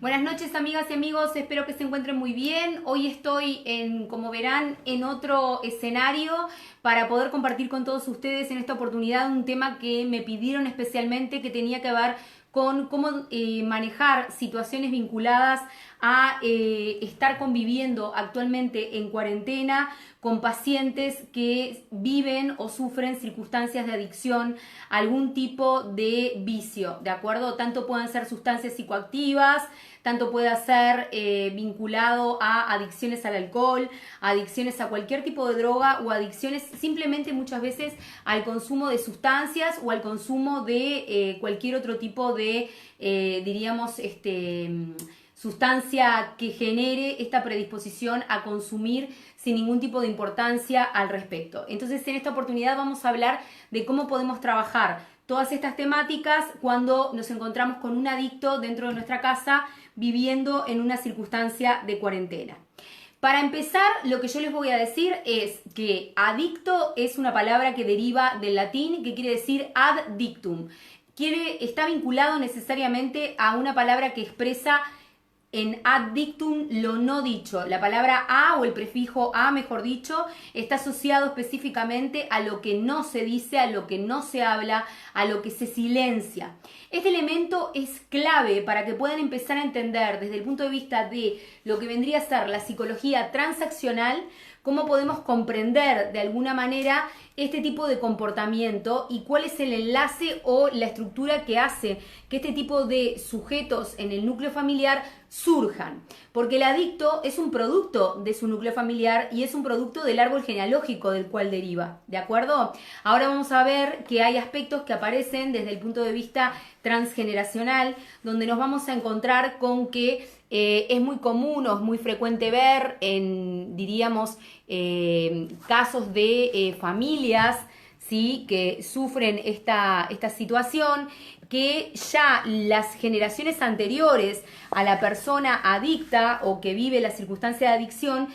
Buenas noches, amigas y amigos, espero que se encuentren muy bien. Hoy estoy, como verán, en otro escenario para poder compartir con todos ustedes en esta oportunidad un tema que me pidieron especialmente, que tenía que ver con cómo manejar situaciones vinculadas a estar conviviendo actualmente en cuarentena con pacientes que viven o sufren circunstancias de adicción a algún tipo de vicio, ¿de acuerdo? Tanto pueden ser sustancias psicoactivas, tanto puede ser vinculado a adicciones al alcohol, adicciones a cualquier tipo de droga o adicciones simplemente muchas veces al consumo de sustancias o al consumo de cualquier otro tipo de, diríamos, sustancia que genere esta predisposición a consumir sin ningún tipo de importancia al respecto. Entonces, en esta oportunidad vamos a hablar de cómo podemos trabajar todas estas temáticas cuando nos encontramos con un adicto dentro de nuestra casa viviendo en una circunstancia de cuarentena. Para empezar, lo que yo les voy a decir es que adicto es una palabra que deriva del latín, que quiere decir ad dictum. Está vinculado necesariamente a una palabra que expresa en ad dictum lo no dicho. La palabra a o el prefijo a, mejor dicho, está asociado específicamente a lo que no se dice, a lo que no se habla, a lo que se silencia. Este elemento es clave para que puedan empezar a entender desde el punto de vista de lo que vendría a ser la psicología transaccional, cómo podemos comprender de alguna manera este tipo de comportamiento y cuál es el enlace o la estructura que hace que este tipo de sujetos en el núcleo familiar surjan. Porque el adicto es un producto de su núcleo familiar y es un producto del árbol genealógico del cual deriva, ¿de acuerdo? Ahora vamos a ver que hay aspectos que aparecen desde el punto de vista transgeneracional, donde nos vamos a encontrar con que es muy común o es muy frecuente ver en, diríamos, casos de familias, ¿sí?, que sufren esta situación, que ya las generaciones anteriores a la persona adicta o que vive la circunstancia de adicción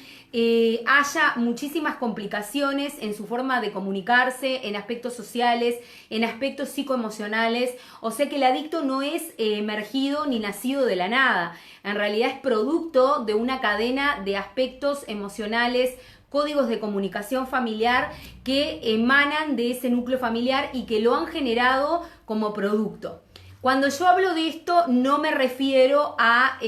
haya muchísimas complicaciones en su forma de comunicarse, en aspectos sociales, en aspectos psicoemocionales. O sea que el adicto no es emergido ni nacido de la nada. En realidad es producto de una cadena de aspectos emocionales, códigos de comunicación familiar que emanan de ese núcleo familiar y que lo han generado como producto. Cuando yo hablo de esto no me refiero a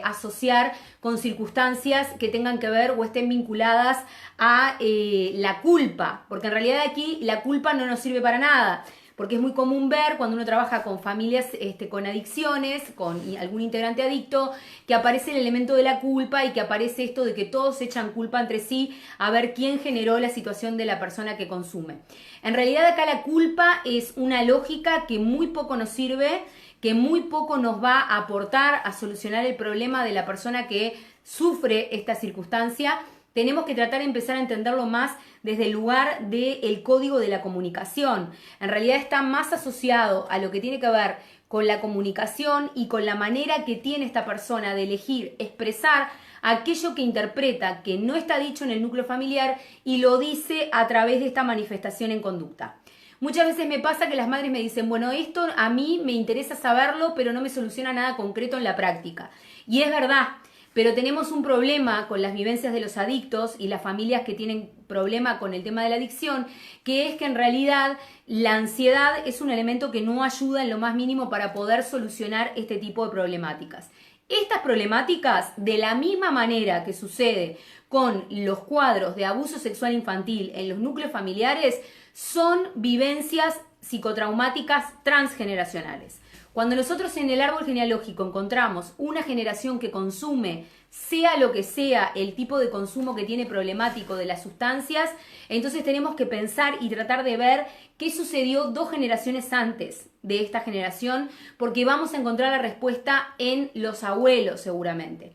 asociar con circunstancias que tengan que ver o estén vinculadas a la culpa, porque en realidad aquí la culpa no nos sirve para nada. Porque es muy común ver cuando uno trabaja con familias con adicciones, con algún integrante adicto, que aparece el elemento de la culpa y que aparece esto de que todos echan culpa entre sí a ver quién generó la situación de la persona que consume. En realidad acá la culpa es una lógica que muy poco nos sirve, que muy poco nos va a aportar a solucionar el problema de la persona que sufre esta circunstancia. Tenemos que tratar de empezar a entenderlo más desde el lugar del código de la comunicación. En realidad está más asociado a lo que tiene que ver con la comunicación y con la manera que tiene esta persona de elegir, expresar aquello que interpreta que no está dicho en el núcleo familiar y lo dice a través de esta manifestación en conducta. Muchas veces me pasa que las madres me dicen, bueno, esto a mí me interesa saberlo, pero no me soluciona nada concreto en la práctica. Y es verdad. Pero tenemos un problema con las vivencias de los adictos y las familias que tienen problema con el tema de la adicción, que es que en realidad la ansiedad es un elemento que no ayuda en lo más mínimo para poder solucionar este tipo de problemáticas. Estas problemáticas, de la misma manera que sucede con los cuadros de abuso sexual infantil en los núcleos familiares, son vivencias psicotraumáticas transgeneracionales. Cuando nosotros en el árbol genealógico encontramos una generación que consume, sea lo que sea el tipo de consumo que tiene problemático de las sustancias, entonces tenemos que pensar y tratar de ver qué sucedió 2 generaciones antes de esta generación, porque vamos a encontrar la respuesta en los abuelos seguramente.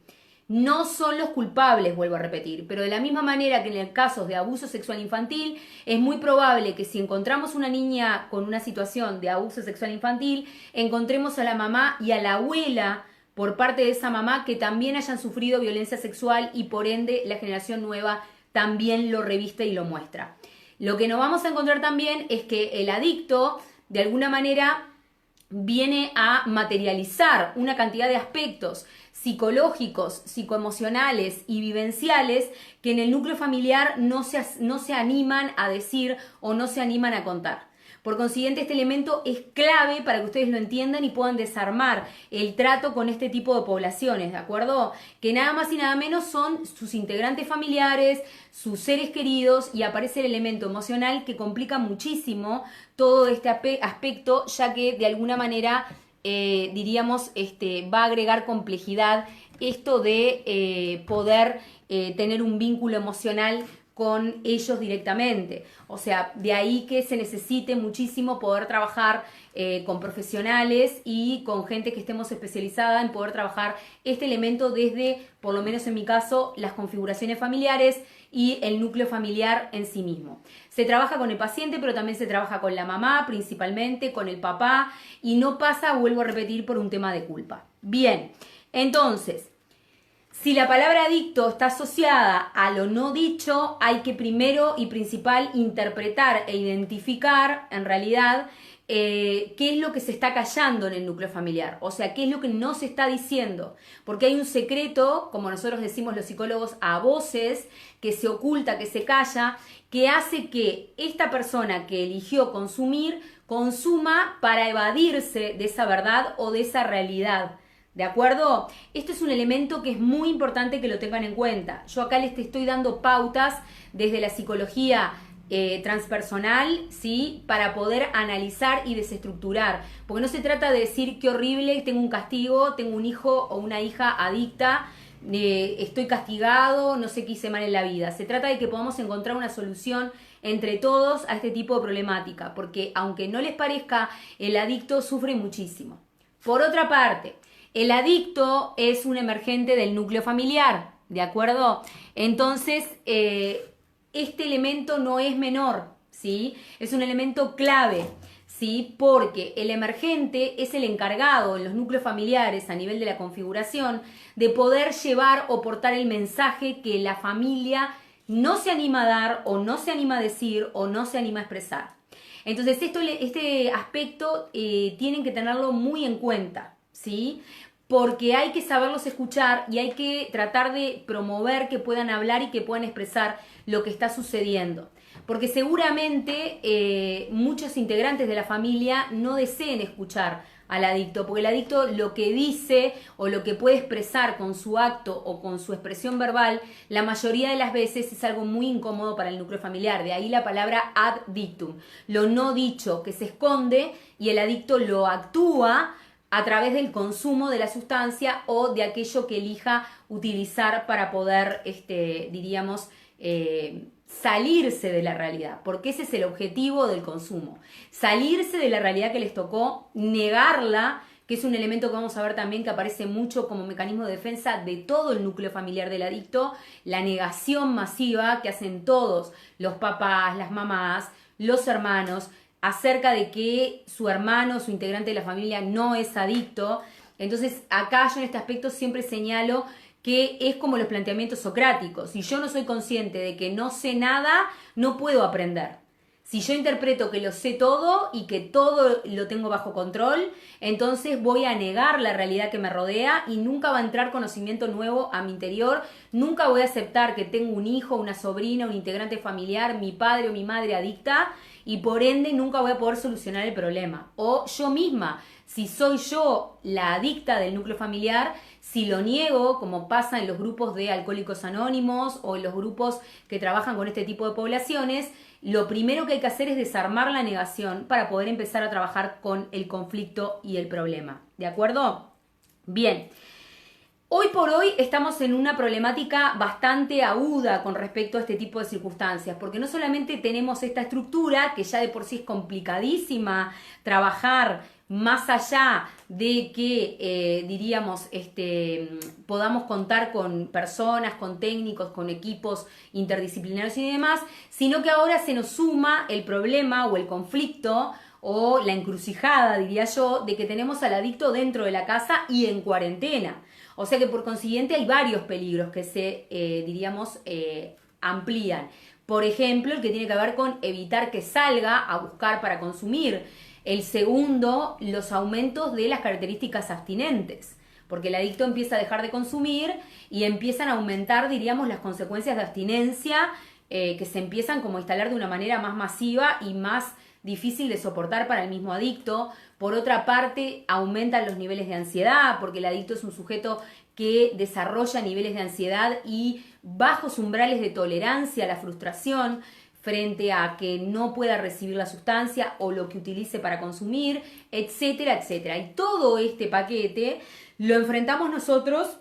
No son los culpables, vuelvo a repetir, pero de la misma manera que en el caso de abuso sexual infantil, es muy probable que si encontramos una niña con una situación de abuso sexual infantil, encontremos a la mamá y a la abuela por parte de esa mamá que también hayan sufrido violencia sexual y por ende la generación nueva también lo reviste y lo muestra. Lo que nos vamos a encontrar también es que el adicto, de alguna manera, viene a materializar una cantidad de aspectos psicológicos, psicoemocionales y vivenciales que en el núcleo familiar no se animan a decir o no se animan a contar. Por consiguiente, este elemento es clave para que ustedes lo entiendan y puedan desarmar el trato con este tipo de poblaciones, ¿de acuerdo? Que nada más y nada menos son sus integrantes familiares, sus seres queridos, y aparece el elemento emocional que complica muchísimo todo este aspecto, ya que de alguna manera, diríamos, va a agregar complejidad esto de poder tener un vínculo emocional con ellos directamente. O sea, de ahí que se necesite muchísimo poder trabajar con profesionales y con gente que estemos especializada en poder trabajar este elemento desde, por lo menos en mi caso, las configuraciones familiares y el núcleo familiar en sí mismo. Se trabaja con el paciente, pero también se trabaja con la mamá, principalmente, con el papá, y no pasa, vuelvo a repetir, por un tema de culpa. Bien, entonces, si la palabra adicto está asociada a lo no dicho, hay que primero y principal interpretar e identificar, en realidad, qué es lo que se está callando en el núcleo familiar. O sea, qué es lo que no se está diciendo. Porque hay un secreto, como nosotros decimos los psicólogos, a voces, que se oculta, que se calla, que hace que esta persona que eligió consumir, consuma para evadirse de esa verdad o de esa realidad. ¿De acuerdo? Esto es un elemento que es muy importante que lo tengan en cuenta. Yo acá les estoy dando pautas desde la psicología transpersonal, ¿sí? Para poder analizar y desestructurar. Porque no se trata de decir qué horrible, tengo un castigo, tengo un hijo o una hija adicta, estoy castigado, no sé qué hice mal en la vida. Se trata de que podamos encontrar una solución entre todos a este tipo de problemática. Porque aunque no les parezca, el adicto sufre muchísimo. Por otra parte, el adicto es un emergente del núcleo familiar, ¿de acuerdo? Entonces, este elemento no es menor, ¿sí? Es un elemento clave, ¿sí? Porque el emergente es el encargado en los núcleos familiares a nivel de la configuración de poder llevar o portar el mensaje que la familia no se anima a dar o no se anima a decir o no se anima a expresar. Entonces, este aspecto tienen que tenerlo muy en cuenta, ¿sí? Porque hay que saberlos escuchar y hay que tratar de promover que puedan hablar y que puedan expresar lo que está sucediendo. Porque seguramente muchos integrantes de la familia no deseen escuchar al adicto, porque el adicto lo que dice o lo que puede expresar con su acto o con su expresión verbal, la mayoría de las veces es algo muy incómodo para el núcleo familiar. De ahí la palabra ad dictum, lo no dicho que se esconde y el adicto lo actúa a través del consumo de la sustancia o de aquello que elija utilizar para poder, diríamos, salirse de la realidad, porque ese es el objetivo del consumo. Salirse de la realidad que les tocó, negarla, que es un elemento que vamos a ver también que aparece mucho como mecanismo de defensa de todo el núcleo familiar del adicto, la negación masiva que hacen todos, los papás, las mamás, los hermanos, acerca de que su hermano, su integrante de la familia no es adicto. Entonces acá yo en este aspecto siempre señalo que es como los planteamientos socráticos. Si yo no soy consciente de que no sé nada, no puedo aprender. Si yo interpreto que lo sé todo y que todo lo tengo bajo control, entonces voy a negar la realidad que me rodea y nunca va a entrar conocimiento nuevo a mi interior. Nunca voy a aceptar que tengo un hijo, una sobrina, un integrante familiar, mi padre o mi madre adicta, y por ende nunca voy a poder solucionar el problema. O yo misma, si soy yo la adicta del núcleo familiar, si lo niego, como pasa en los grupos de Alcohólicos Anónimos o en los grupos que trabajan con este tipo de poblaciones, lo primero que hay que hacer es desarmar la negación para poder empezar a trabajar con el conflicto y el problema. ¿De acuerdo? Bien. Hoy por hoy estamos en una problemática bastante aguda con respecto a este tipo de circunstancias, porque no solamente tenemos esta estructura, que ya de por sí es complicadísima trabajar más allá de que, diríamos, podamos contar con personas, con técnicos, con equipos interdisciplinarios y demás, sino que ahora se nos suma el problema o el conflicto o la encrucijada, diría yo, de que tenemos al adicto dentro de la casa y en cuarentena. O sea que por consiguiente hay varios peligros que se, diríamos, amplían. Por ejemplo, el que tiene que ver con evitar que salga a buscar para consumir. El segundo, los aumentos de las características abstinentes, porque el adicto empieza a dejar de consumir y empiezan a aumentar, diríamos, las consecuencias de abstinencia que se empiezan como a instalar de una manera más masiva y más difícil de soportar para el mismo adicto. Por otra parte, aumentan los niveles de ansiedad, porque el adicto es un sujeto que desarrolla niveles de ansiedad y bajos umbrales de tolerancia a la frustración frente a que no pueda recibir la sustancia o lo que utilice para consumir, etcétera, etcétera. Y todo este paquete lo enfrentamos nosotros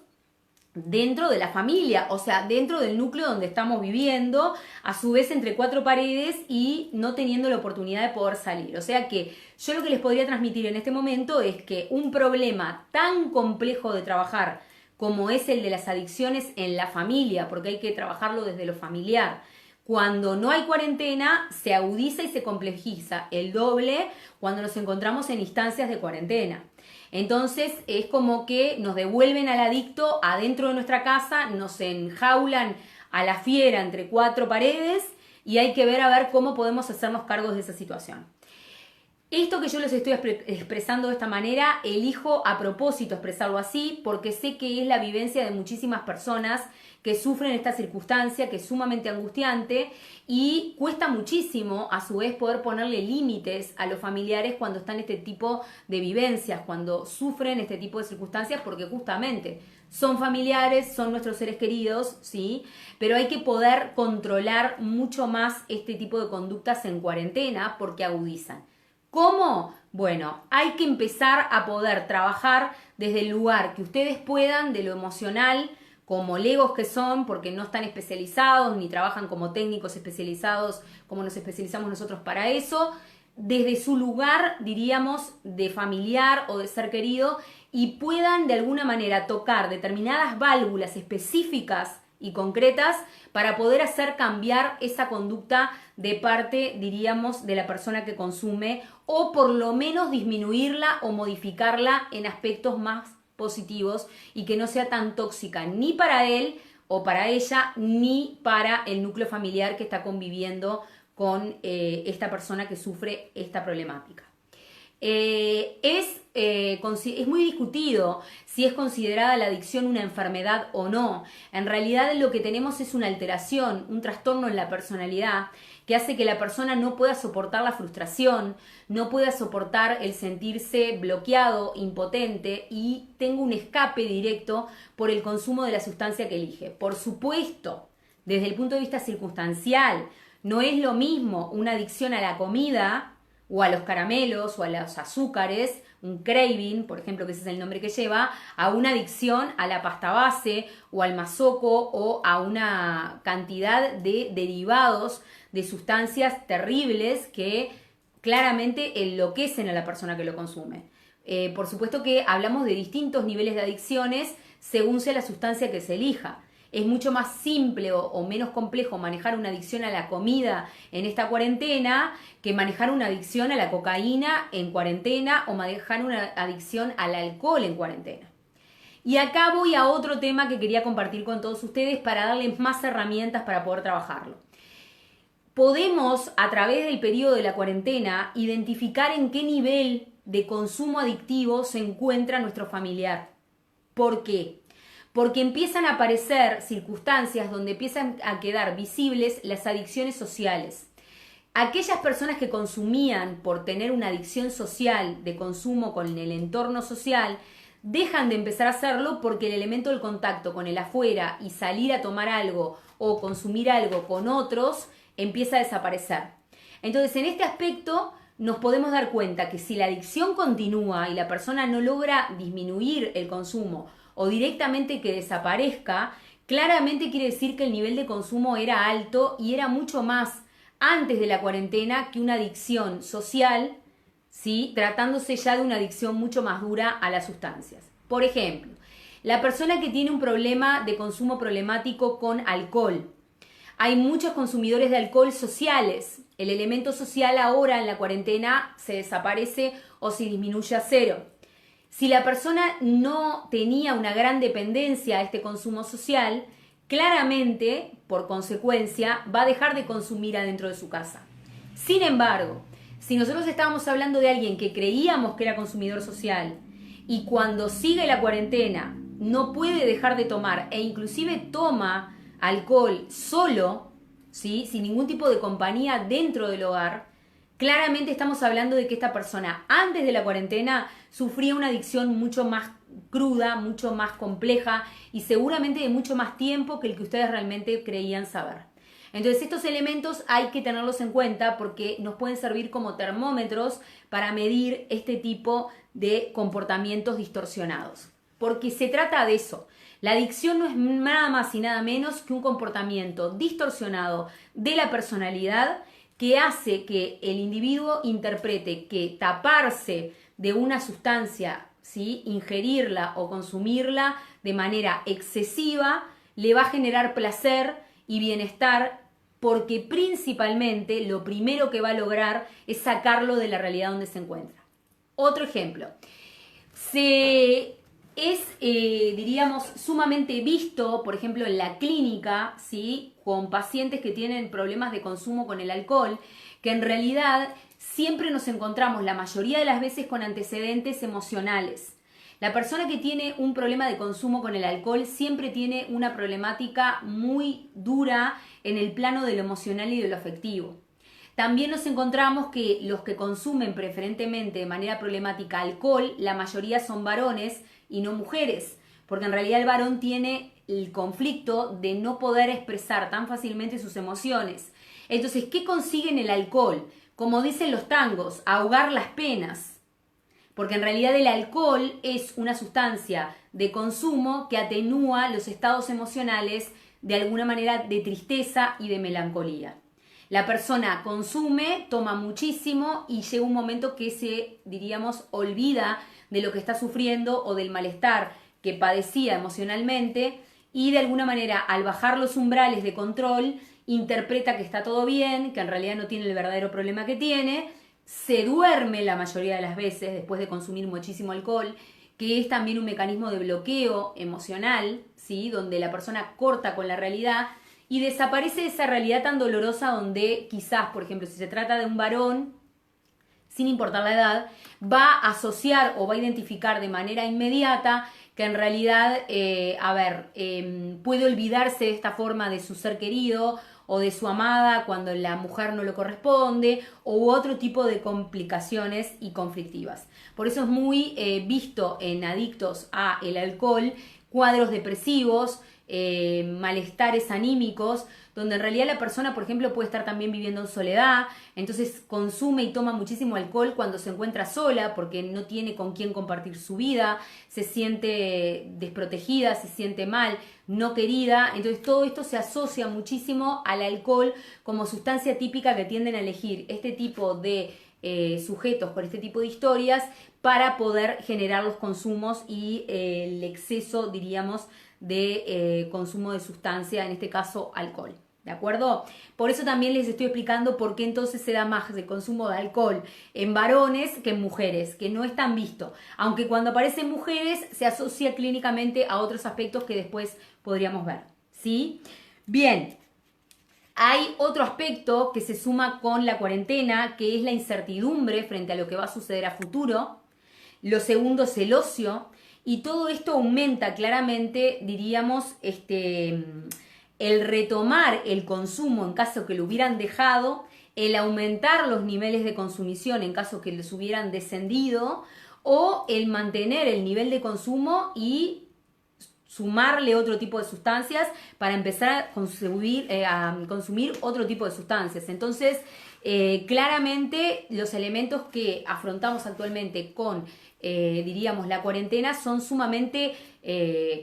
dentro de la familia, o sea, dentro del núcleo donde estamos viviendo, a su vez entre cuatro paredes y no teniendo la oportunidad de poder salir. O sea que yo lo que les podría transmitir en este momento es que un problema tan complejo de trabajar como es el de las adicciones en la familia, porque hay que trabajarlo desde lo familiar, cuando no hay cuarentena se agudiza y se complejiza el doble cuando nos encontramos en instancias de cuarentena. Entonces es como que nos devuelven al adicto adentro de nuestra casa, nos enjaulan a la fiera entre cuatro paredes y hay que ver a ver cómo podemos hacernos cargos de esa situación. Esto que yo les estoy expresando de esta manera, elijo a propósito expresarlo así porque sé que es la vivencia de muchísimas personas que sufren esta circunstancia que es sumamente angustiante y cuesta muchísimo a su vez poder ponerle límites a los familiares cuando están en este tipo de vivencias, cuando sufren este tipo de circunstancias porque justamente son familiares, son nuestros seres queridos, ¿sí? Pero hay que poder controlar mucho más este tipo de conductas en cuarentena porque agudizan. ¿Cómo? Bueno, hay que empezar a poder trabajar desde el lugar que ustedes puedan, de lo emocional, como legos que son, porque no están especializados ni trabajan como técnicos especializados como nos especializamos nosotros para eso, desde su lugar, diríamos, de familiar o de ser querido y puedan de alguna manera tocar determinadas válvulas específicas y concretas para poder hacer cambiar esa conducta de parte, diríamos, de la persona que consume o por lo menos disminuirla o modificarla en aspectos más positivos y que no sea tan tóxica ni para él o para ella ni para el núcleo familiar que está conviviendo con esta persona que sufre esta problemática. Es muy discutido si es considerada la adicción una enfermedad o no. En realidad lo que tenemos es una alteración, un trastorno en la personalidad que hace que la persona no pueda soportar la frustración, no pueda soportar el sentirse bloqueado, impotente y tenga un escape directo por el consumo de la sustancia que elige. Por supuesto, desde el punto de vista circunstancial, no es lo mismo una adicción a la comida o a los caramelos o a los azúcares, un craving, por ejemplo, que ese es el nombre que lleva, a una adicción a la pasta base o al mazoco o a una cantidad de derivados de sustancias terribles que claramente enloquecen a la persona que lo consume. Por supuesto que hablamos de distintos niveles de adicciones según sea la sustancia que se elija. Es mucho más simple o menos complejo manejar una adicción a la comida en esta cuarentena que manejar una adicción a la cocaína en cuarentena o manejar una adicción al alcohol en cuarentena. Y acá voy a otro tema que quería compartir con todos ustedes para darles más herramientas para poder trabajarlo. Podemos, a través del periodo de la cuarentena, identificar en qué nivel de consumo adictivo se encuentra nuestro familiar. ¿Por qué? Porque empiezan a aparecer circunstancias donde empiezan a quedar visibles las adicciones sociales. Aquellas personas que consumían por tener una adicción social de consumo con el entorno social, dejan de empezar a hacerlo porque el elemento del contacto con el afuera y salir a tomar algo o consumir algo con otros empieza a desaparecer. Entonces, en este aspecto nos podemos dar cuenta que si la adicción continúa y la persona no logra disminuir el consumo o directamente que desaparezca, claramente quiere decir que el nivel de consumo era alto y era mucho más antes de la cuarentena que una adicción social, ¿sí? Tratándose ya de una adicción mucho más dura a las sustancias. Por ejemplo, la persona que tiene un problema de consumo problemático con alcohol. Hay muchos consumidores de alcohol sociales. El elemento social ahora en la cuarentena se desaparece o se disminuye a cero. Si la persona no tenía una gran dependencia a este consumo social, claramente, por consecuencia, va a dejar de consumir adentro de su casa. Sin embargo, Si nosotros estábamos hablando de alguien que creíamos que era consumidor social y cuando sigue la cuarentena no puede dejar de tomar e inclusive toma alcohol solo, ¿sí? Sin ningún tipo de compañía dentro del hogar, claramente estamos hablando de que esta persona antes de la cuarentena sufría una adicción mucho más cruda, mucho más compleja y seguramente de mucho más tiempo que el que ustedes realmente creían saber. Entonces estos elementos hay que tenerlos en cuenta porque nos pueden servir como termómetros para medir este tipo de comportamientos distorsionados. Porque se trata de eso. La adicción no es nada más y nada menos que un comportamiento distorsionado de la personalidad que hace que el individuo interprete que taparse de una sustancia, ¿sí? Ingerirla o consumirla de manera excesiva le va a generar placer y bienestar porque principalmente lo primero que va a lograr es sacarlo de la realidad donde se encuentra. Otro ejemplo. Diríamos, sumamente visto, por ejemplo, en la clínica, ¿sí? Con pacientes que tienen problemas de consumo con el alcohol, que en realidad siempre nos encontramos la mayoría de las veces con antecedentes emocionales. La persona que tiene un problema de consumo con el alcohol siempre tiene una problemática muy dura en el plano de lo emocional y de lo afectivo. También nos encontramos que los que consumen preferentemente de manera problemática alcohol, la mayoría son varones y no mujeres, porque en realidad el varón tiene el conflicto de no poder expresar tan fácilmente sus emociones. Entonces, ¿qué consiguen el alcohol? Como dicen los tangos, ahogar las penas. Porque en realidad el alcohol es una sustancia de consumo que atenúa los estados emocionales de alguna manera de tristeza y de melancolía. La persona consume, toma muchísimo y llega un momento que se, diríamos, olvida de lo que está sufriendo o del malestar que padecía emocionalmente y de alguna manera al bajar los umbrales de control interpreta que está todo bien, que en realidad no tiene el verdadero problema que tiene, se duerme la mayoría de las veces después de consumir muchísimo alcohol, que es también un mecanismo de bloqueo emocional, ¿sí? Donde la persona corta con la realidad y desaparece esa realidad tan dolorosa donde quizás, por ejemplo, si se trata de un varón, sin importar la edad, va a asociar o va a identificar de manera inmediata que en realidad, puede olvidarse de esta forma de su ser querido o de su amada cuando la mujer no lo corresponde u otro tipo de complicaciones y conflictivas. Por eso es muy visto en adictos a el alcohol, cuadros depresivos, malestares anímicos, donde en realidad la persona, por ejemplo, puede estar también viviendo en soledad, entonces consume y toma muchísimo alcohol cuando se encuentra sola porque no tiene con quién compartir su vida, se siente desprotegida, se siente mal, no querida, entonces todo esto se asocia muchísimo al alcohol como sustancia típica que tienden a elegir este tipo de sujetos con este tipo de historias para poder generar los consumos y el exceso, diríamos, de consumo de sustancia, en este caso alcohol. ¿De acuerdo? Por eso también les estoy explicando por qué entonces se da más de consumo de alcohol en varones que en mujeres, que no es tan visto. Aunque cuando aparecen mujeres se asocia clínicamente a otros aspectos que después podríamos ver. ¿Sí? Bien. Hay otro aspecto que se suma con la cuarentena, que es la incertidumbre frente a lo que va a suceder a futuro. Lo segundo es el ocio. Y todo esto aumenta claramente, diríamos, el retomar el consumo en caso que lo hubieran dejado, el aumentar los niveles de consumición en caso que les hubieran descendido, o el mantener el nivel de consumo y sumarle otro tipo de sustancias para empezar a consumir otro tipo de sustancias. Entonces, claramente los elementos que afrontamos actualmente con, diríamos, la cuarentena son sumamente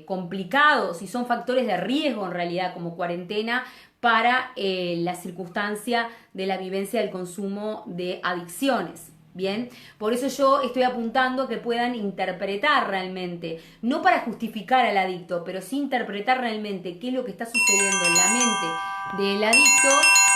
complicados y son factores de riesgo en realidad como cuarentena para la circunstancia de la vivencia del consumo de adicciones. Bien, por eso yo estoy apuntando a que puedan interpretar realmente, no para justificar al adicto, pero sí interpretar realmente qué es lo que está sucediendo en la mente del adicto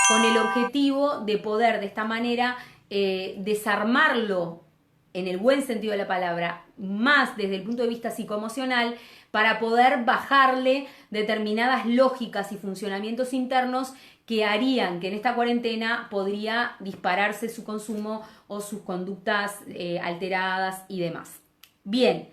con el objetivo de poder de esta manera desarmarlo en el buen sentido de la palabra, más desde el punto de vista psicoemocional, para poder bajarle determinadas lógicas y funcionamientos internos que harían que en esta cuarentena podría dispararse su consumo o sus conductas alteradas y demás. Bien.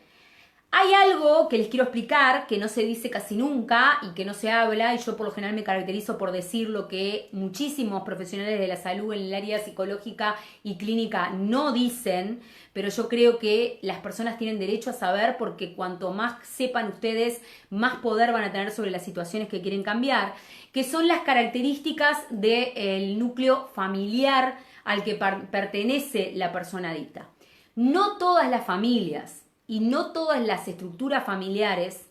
Hay algo que les quiero explicar que no se dice casi nunca y que no se habla, y yo por lo general me caracterizo por decir lo que muchísimos profesionales de la salud en el área psicológica y clínica no dicen, pero yo creo que las personas tienen derecho a saber, porque cuanto más sepan ustedes, más poder van a tener sobre las situaciones que quieren cambiar, que son las características del núcleo familiar al que pertenece la persona adicta. No todas las familias y no todas las estructuras familiares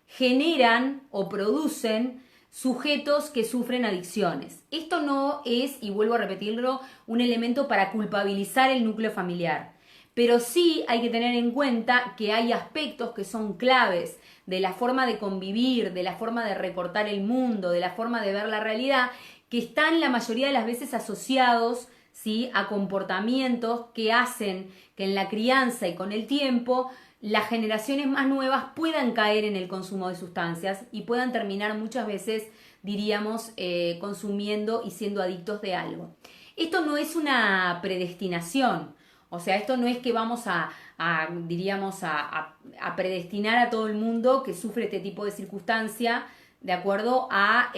generan o producen sujetos que sufren adicciones. Esto no es, y vuelvo a repetirlo, un elemento para culpabilizar el núcleo familiar. Pero sí hay que tener en cuenta que hay aspectos que son claves de la forma de convivir, de la forma de recortar el mundo, de la forma de ver la realidad, que están la mayoría de las veces asociados, ¿sí?, a comportamientos que hacen que en la crianza y con el tiempo las generaciones más nuevas puedan caer en el consumo de sustancias y puedan terminar muchas veces, diríamos, consumiendo y siendo adictos de algo. Esto no es una predestinación, o sea, esto no es que vamos a predestinar a todo el mundo que sufre este tipo de circunstancia de acuerdo a,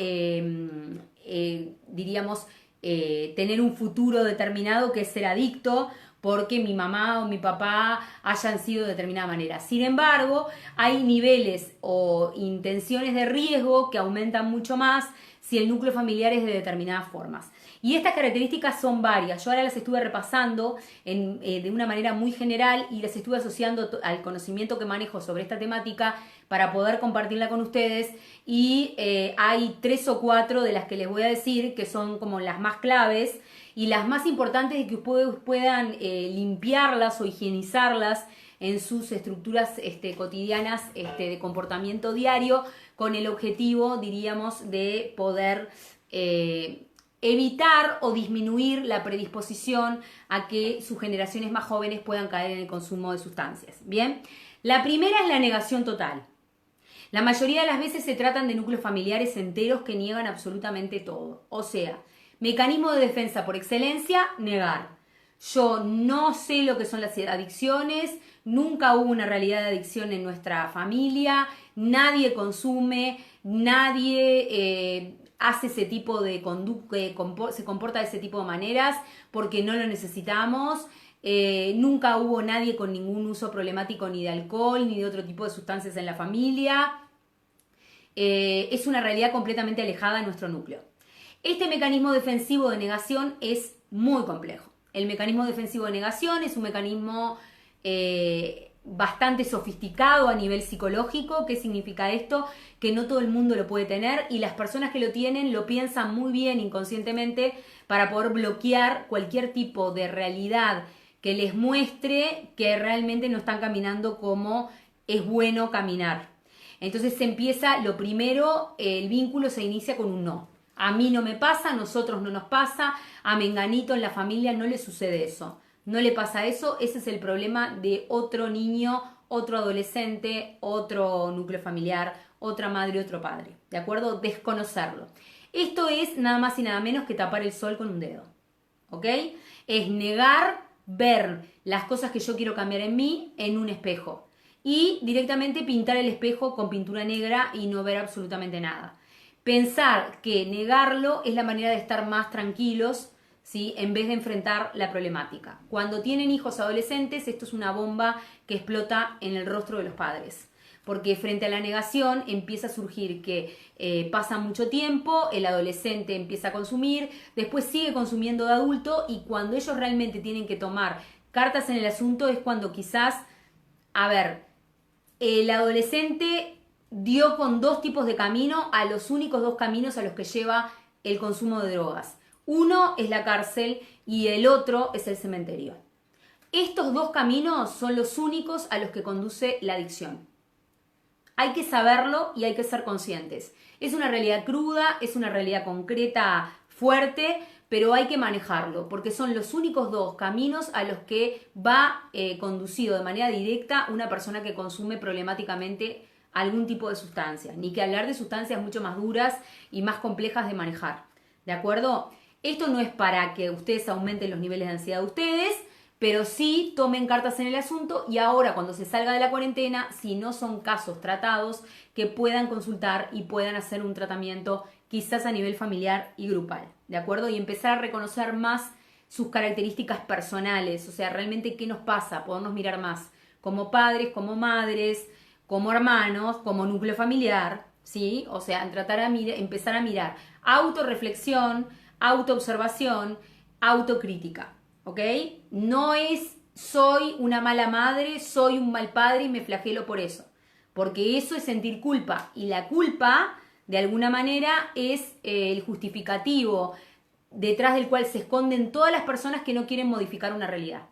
tener un futuro determinado que es ser adicto porque mi mamá o mi papá hayan sido de determinada manera. Sin embargo, hay niveles o intenciones de riesgo que aumentan mucho más si el núcleo familiar es de determinadas formas. Y estas características son varias. Yo ahora las estuve repasando de una manera muy general y las estuve asociando al conocimiento que manejo sobre esta temática para poder compartirla con ustedes. Y hay 3 o 4 de las que les voy a decir que son como las más claves y las más importantes de que ustedes puedan limpiarlas o higienizarlas en sus estructuras cotidianas de comportamiento diario, con el objetivo, diríamos, de poder evitar o disminuir la predisposición a que sus generaciones más jóvenes puedan caer en el consumo de sustancias. Bien, la primera es la negación total. La mayoría de las veces se tratan de núcleos familiares enteros que niegan absolutamente todo. O sea, mecanismo de defensa por excelencia, negar. Yo no sé lo que son las adicciones, nunca hubo una realidad de adicción en nuestra familia, nadie consume, nadie hace ese tipo de conducta, se comporta de ese tipo de maneras porque no lo necesitamos. Nunca hubo nadie con ningún uso problemático ni de alcohol ni de otro tipo de sustancias en la familia. Es una realidad completamente alejada de nuestro núcleo. Este mecanismo defensivo de negación es muy complejo. El mecanismo defensivo de negación es un mecanismo bastante sofisticado a nivel psicológico. ¿Qué significa esto? Que no todo el mundo lo puede tener y las personas que lo tienen lo piensan muy bien inconscientemente para poder bloquear cualquier tipo de realidad que les muestre que realmente no están caminando como es bueno caminar. Entonces se empieza, lo primero, el vínculo se inicia con un no. A mí no me pasa, a nosotros no nos pasa, a Menganito en la familia no le sucede eso. No le pasa eso, ese es el problema de otro niño, otro adolescente, otro núcleo familiar, otra madre, otro padre. ¿De acuerdo? Desconocerlo. Esto es nada más y nada menos que tapar el sol con un dedo. ¿Ok? Es negar ver las cosas que yo quiero cambiar en mí en un espejo. Y directamente pintar el espejo con pintura negra y no ver absolutamente nada. Pensar que negarlo es la manera de estar más tranquilos, ¿sí?, en vez de enfrentar la problemática. Cuando tienen hijos adolescentes, esto es una bomba que explota en el rostro de los padres. Porque frente a la negación empieza a surgir que pasa mucho tiempo, el adolescente empieza a consumir, después sigue consumiendo de adulto y cuando ellos realmente tienen que tomar cartas en el asunto es cuando quizás, el adolescente dio con 2 tipos de camino a los únicos 2 caminos a los que lleva el consumo de drogas. Uno es la cárcel y el otro es el cementerio. Estos 2 caminos son los únicos a los que conduce la adicción. Hay que saberlo y hay que ser conscientes. Es una realidad cruda, es una realidad concreta, fuerte, pero hay que manejarlo porque son los únicos 2 caminos a los que va conducido de manera directa una persona que consume problemáticamente algún tipo de sustancia. Ni que hablar de sustancias mucho más duras y más complejas de manejar. ¿de acuerdo? Esto no es para que ustedes aumenten los niveles de ansiedad de ustedes, pero sí tomen cartas en el asunto y ahora cuando se salga de la cuarentena, si no son casos tratados, que puedan consultar y puedan hacer un tratamiento quizás a nivel familiar y grupal, ¿de acuerdo? Y empezar a reconocer más sus características personales, o sea, realmente qué nos pasa, podernos mirar más como padres, como madres, como hermanos, como núcleo familiar, ¿sí? O sea, empezar a mirar autorreflexión, autoobservación, autocrítica, ¿ok? No es soy una mala madre, soy un mal padre y me flagelo por eso, porque eso es sentir culpa y la culpa de alguna manera es el justificativo detrás del cual se esconden todas las personas que no quieren modificar una realidad.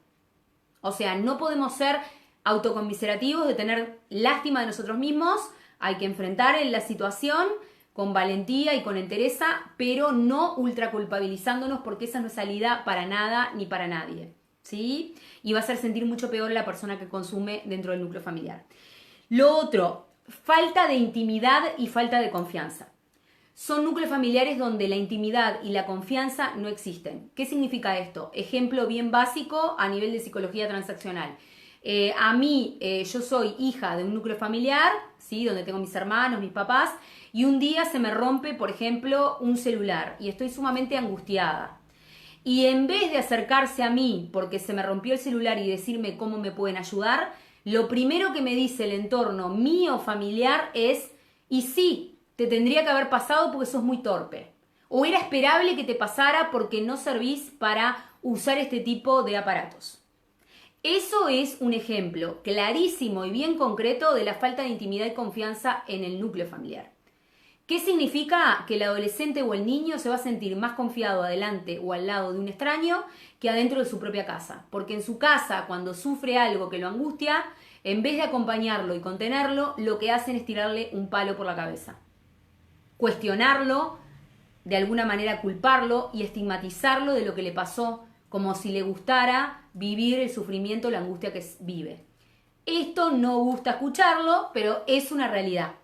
O sea, no podemos ser autoconmiserativos, de tener lástima de nosotros mismos, hay que enfrentar la situación con valentía y con entereza, pero no ultraculpabilizándonos porque esa no es salida para nada ni para nadie, ¿sí? Y va a hacer sentir mucho peor a la persona que consume dentro del núcleo familiar. Lo otro, falta de intimidad y falta de confianza. Son núcleos familiares donde la intimidad y la confianza no existen. ¿Qué significa esto? Ejemplo bien básico a nivel de psicología transaccional. Yo soy hija de un núcleo familiar, ¿sí? Donde tengo mis hermanos, mis papás, y un día se me rompe, por ejemplo, un celular y estoy sumamente angustiada. Y en vez de acercarse a mí porque se me rompió el celular y decirme cómo me pueden ayudar, lo primero que me dice el entorno mío familiar es, y sí, te tendría que haber pasado porque sos muy torpe. O era esperable que te pasara porque no servís para usar este tipo de aparatos. Eso es un ejemplo clarísimo y bien concreto de la falta de intimidad y confianza en el núcleo familiar. ¿Qué significa? Que el adolescente o el niño se va a sentir más confiado adelante o al lado de un extraño que adentro de su propia casa. Porque en su casa, cuando sufre algo que lo angustia, en vez de acompañarlo y contenerlo, lo que hacen es tirarle un palo por la cabeza. Cuestionarlo, de alguna manera culparlo y estigmatizarlo de lo que le pasó, como si le gustara vivir el sufrimiento, la angustia que vive. Esto no gusta escucharlo, pero es una realidad.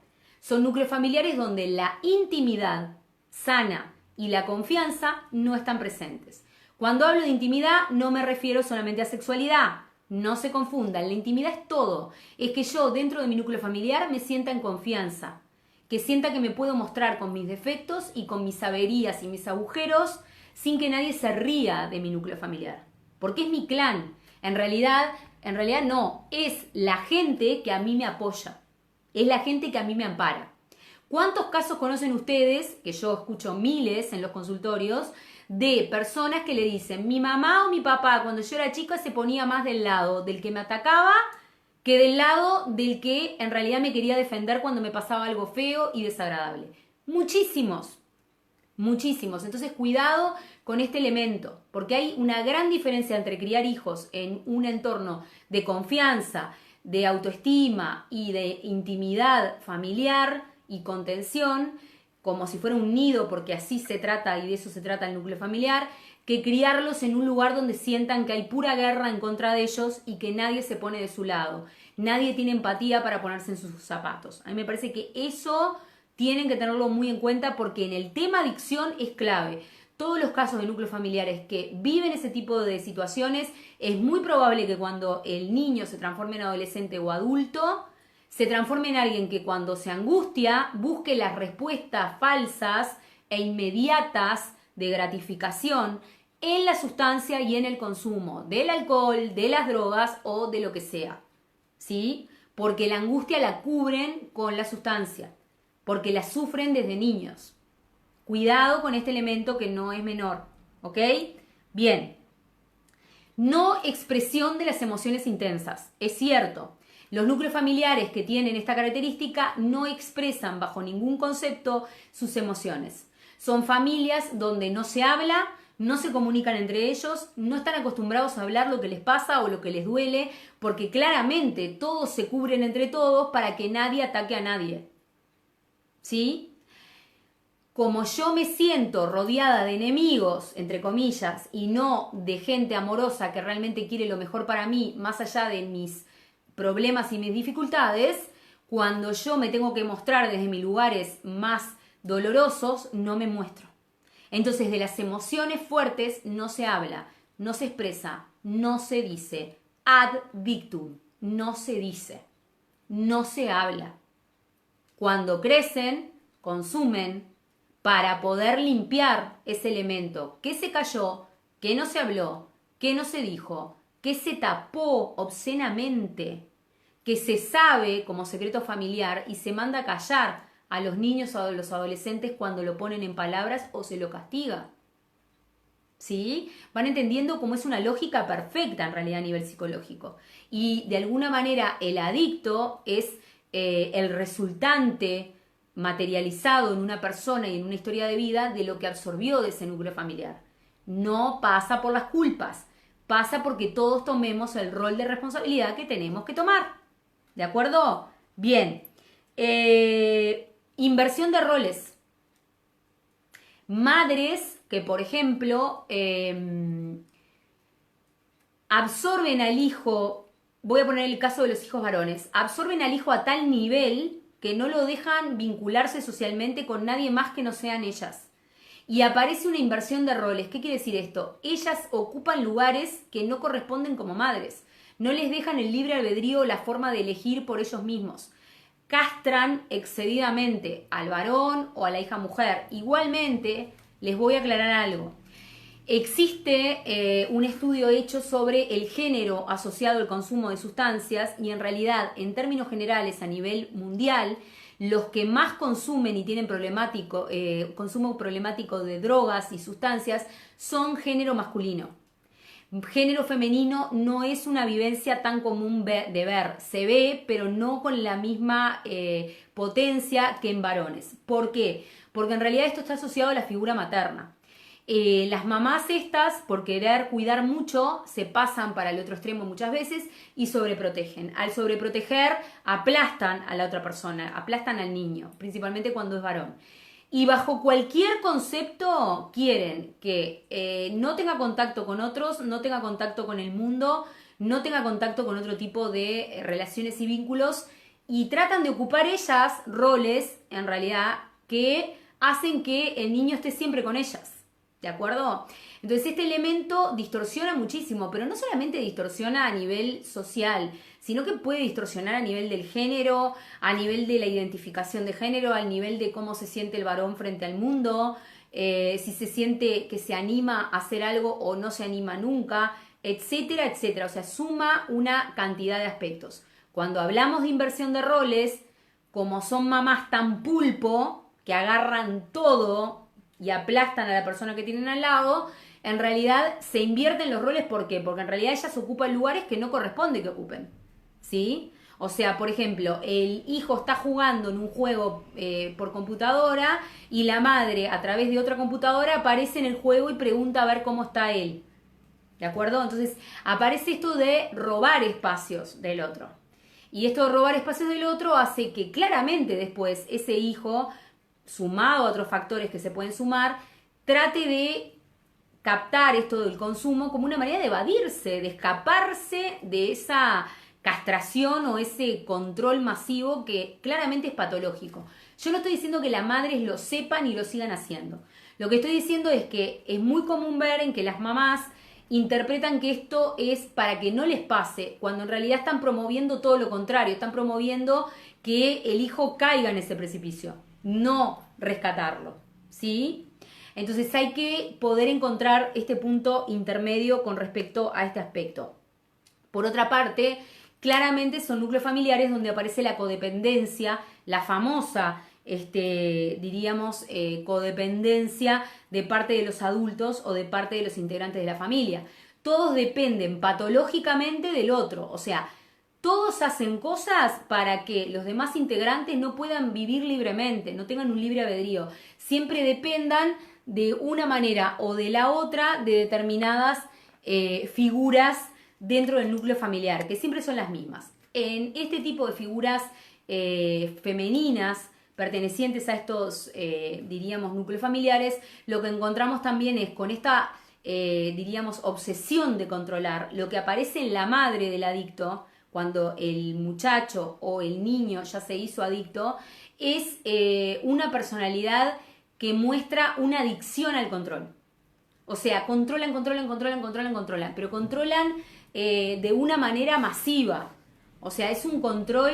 Son núcleos familiares donde la intimidad sana y la confianza no están presentes. Cuando hablo de intimidad no me refiero solamente a sexualidad. No se confundan, la intimidad es todo. Es que yo dentro de mi núcleo familiar me sienta en confianza, que sienta que me puedo mostrar con mis defectos y con mis averías y mis agujeros sin que nadie se ría de mi núcleo familiar. Porque es mi clan. En realidad no, es la gente que a mí me apoya. Es la gente que a mí me ampara. ¿Cuántos casos conocen ustedes, que yo escucho miles en los consultorios, de personas que le dicen, mi mamá o mi papá cuando yo era chica se ponía más del lado del que me atacaba que del lado del que en realidad me quería defender cuando me pasaba algo feo y desagradable? Muchísimos, muchísimos. Entonces cuidado con este elemento, porque hay una gran diferencia entre criar hijos en un entorno de confianza, de autoestima y de intimidad familiar y contención, como si fuera un nido, porque así se trata y de eso se trata el núcleo familiar, que criarlos en un lugar donde sientan que hay pura guerra en contra de ellos y que nadie se pone de su lado. Nadie tiene empatía para ponerse en sus zapatos. A mí me parece que eso tienen que tenerlo muy en cuenta porque en el tema adicción es clave. Todos los casos de núcleos familiares que viven ese tipo de situaciones, es muy probable que cuando el niño se transforme en adolescente o adulto, se transforme en alguien que cuando se angustia busque las respuestas falsas e inmediatas de gratificación en la sustancia y en el consumo del alcohol, de las drogas o de lo que sea, ¿sí? Porque la angustia la cubren con la sustancia, porque la sufren desde niños. Cuidado con este elemento que no es menor, ¿ok? Bien. No expresión de las emociones intensas. Es cierto, los núcleos familiares que tienen esta característica no expresan bajo ningún concepto sus emociones. Son familias donde no se habla, no se comunican entre ellos, no están acostumbrados a hablar lo que les pasa o lo que les duele, porque claramente todos se cubren entre todos para que nadie ataque a nadie. ¿Sí? Como yo me siento rodeada de enemigos, entre comillas, y no de gente amorosa que realmente quiere lo mejor para mí, más allá de mis problemas y mis dificultades, cuando yo me tengo que mostrar desde mis lugares más dolorosos, no me muestro. Entonces, de las emociones fuertes no se habla, no se expresa, no se dice. Ad dictum, no se dice, no se habla. Cuando crecen, consumen para poder limpiar ese elemento que se cayó, que no se habló, que no se dijo, que se tapó obscenamente, que se sabe como secreto familiar y se manda a callar a los niños o a los adolescentes cuando lo ponen en palabras o se lo castiga. ¿Sí? Van entendiendo cómo es una lógica perfecta en realidad a nivel psicológico. Y de alguna manera el adicto es el resultante materializado en una persona y en una historia de vida de lo que absorbió de ese núcleo familiar. No pasa por las culpas, pasa porque todos tomemos el rol de responsabilidad que tenemos que tomar. ¿De acuerdo? Bien. Inversión de roles. Madres que, por ejemplo, absorben al hijo, voy a poner el caso de los hijos varones, absorben al hijo a tal nivel que no lo dejan vincularse socialmente con nadie más que no sean ellas. Y aparece una inversión de roles. ¿Qué quiere decir esto? Ellas ocupan lugares que no corresponden como madres. No les dejan el libre albedrío o la forma de elegir por ellos mismos. Castran excedidamente al varón o a la hija mujer. Igualmente, les voy a aclarar algo. Existe un estudio hecho sobre el género asociado al consumo de sustancias y en realidad, en términos generales, a nivel mundial, los que más consumen y tienen consumo problemático de drogas y sustancias son género masculino. Género femenino no es una vivencia tan común de ver. Se ve, pero no con la misma potencia que en varones. ¿Por qué? Porque en realidad esto está asociado a la figura materna. Las mamás estas, por querer cuidar mucho, se pasan para el otro extremo muchas veces y sobreprotegen. Al sobreproteger, aplastan a la otra persona, aplastan al niño, principalmente cuando es varón. Y bajo cualquier concepto quieren que no tenga contacto con otros, no tenga contacto con el mundo, no tenga contacto con otro tipo de relaciones y vínculos y tratan de ocupar ellas roles, en realidad, que hacen que el niño esté siempre con ellas. ¿De acuerdo? Entonces este elemento distorsiona muchísimo, pero no solamente distorsiona a nivel social, sino que puede distorsionar a nivel del género, a nivel de la identificación de género, al nivel de cómo se siente el varón frente al mundo, si se siente que se anima a hacer algo o no se anima nunca, etcétera, etcétera. O sea, suma una cantidad de aspectos. Cuando hablamos de inversión de roles, como son mamás tan pulpo, que agarran todo y aplastan a la persona que tienen al lado, en realidad se invierten los roles. ¿Por qué? Porque en realidad ellas ocupan lugares que no corresponde que ocupen, ¿sí? O sea, por ejemplo, el hijo está jugando en un juego por computadora y la madre a través de otra computadora aparece en el juego y pregunta a ver cómo está él, ¿de acuerdo? Entonces aparece esto de robar espacios del otro. Y esto de robar espacios del otro hace que claramente después ese hijo, sumado a otros factores que se pueden sumar, trate de captar esto del consumo como una manera de evadirse, de escaparse de esa castración o ese control masivo que claramente es patológico. Yo no estoy diciendo que las madres lo sepan y lo sigan haciendo. Lo que estoy diciendo es que es muy común ver en que las mamás interpretan que esto es para que no les pase, cuando en realidad están promoviendo todo lo contrario, están promoviendo que el hijo caiga en ese precipicio, no rescatarlo, ¿sí? Entonces hay que poder encontrar este punto intermedio con respecto a este aspecto. Por otra parte, claramente son núcleos familiares donde aparece la codependencia, la famosa, diríamos, codependencia de parte de los adultos o de parte de los integrantes de la familia. Todos dependen patológicamente del otro, o sea, todos hacen cosas para que los demás integrantes no puedan vivir libremente, no tengan un libre albedrío. Siempre dependan de una manera o de la otra de determinadas figuras dentro del núcleo familiar, que siempre son las mismas. En este tipo de figuras femeninas pertenecientes a estos, diríamos, núcleos familiares, lo que encontramos también es con esta, diríamos, obsesión de controlar, lo que aparece en la madre del adicto, cuando el muchacho o el niño ya se hizo adicto, es una personalidad que muestra una adicción al control. O sea, controlan, pero controlan de una manera masiva. O sea, es un control